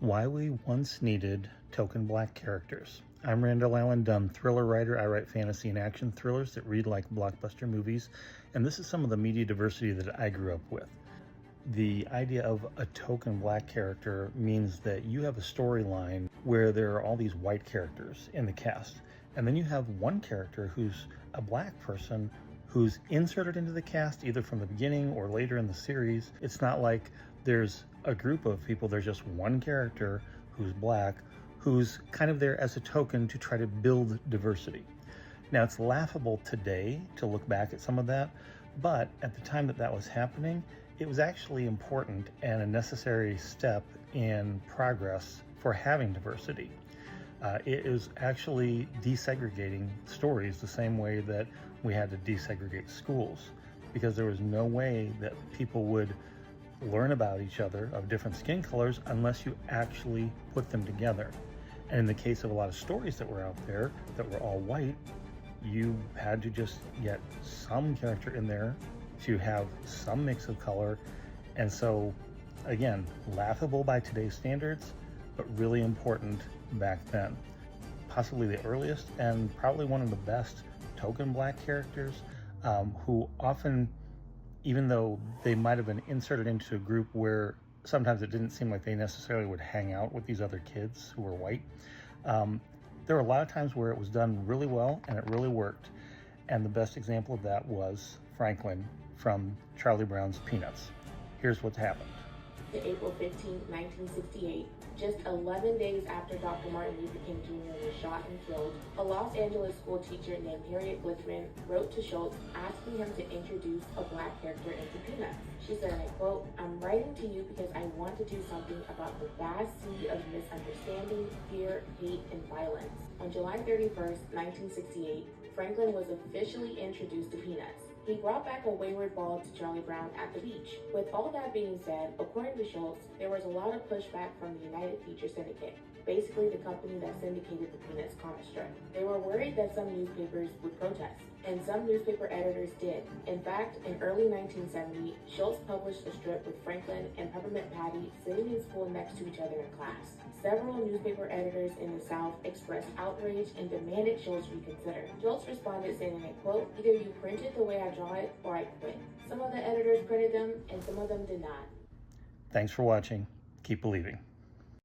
Why we once needed token black characters. I'm Randall Allen Dunn, thriller writer. I write fantasy and action thrillers that read like blockbuster movies, and this is some of the media diversity that I grew up with. The idea of a token black character means that you have a storyline where there are all these white characters in the cast, and then you have one character who's a black person who's inserted into the cast either from the beginning or later in the series. It's not like there's a group of people, there's just one character who's black who's kind of there as a token to try to build diversity. Now, it's laughable today to look back at some of that, but at the time that that was happening, it was actually important and a necessary step in progress for having diversity. It is actually desegregating stories the same way that we had to desegregate schools, because there was no way that people would learn about each other of different skin colors unless you actually put them together. And in the case of a lot of stories that were out there that were all white, you had to just get some character in there to have some mix of color. And so, again, laughable by today's standards, but really important back then. Possibly the earliest and probably one of the best token black characters, who often, even though they might have been inserted into a group where sometimes it didn't seem like they necessarily would hang out with these other kids who were white, there were a lot of times where it was done really well and it really worked. And the best example of that was Franklin from Charlie Brown's Peanuts. Here's what's happened. April 15, 1968, just 11 days after Dr. Martin Luther King Jr. was shot and killed, a Los Angeles school teacher named Harriet Blitzman wrote to Schultz asking him to introduce a black character into Peanuts. She said, and I quote, "I'm writing to you because I want to do something about the vast sea of misunderstanding, fear, hate, and violence." On July 31st, 1968, Franklin was officially introduced to Peanuts. He brought back a wayward ball to Charlie Brown at the beach. With all that being said, according to Schultz, there was a lot of pushback from the United Feature Syndicate, basically the company that syndicated the Peanuts comic strip. They were worried that some newspapers would protest, and some newspaper editors did. In fact, in early 1970, Schultz published a strip with Franklin and Peppermint Patty sitting in school next to each other in class. Several newspaper editors in the South expressed outrage and demanded Schultz reconsider. Schultz responded saying, and I quote, "Either you print it the way I draw it, or I quit." Some of the editors printed them, and some of them did not. Thanks for watching. Keep believing.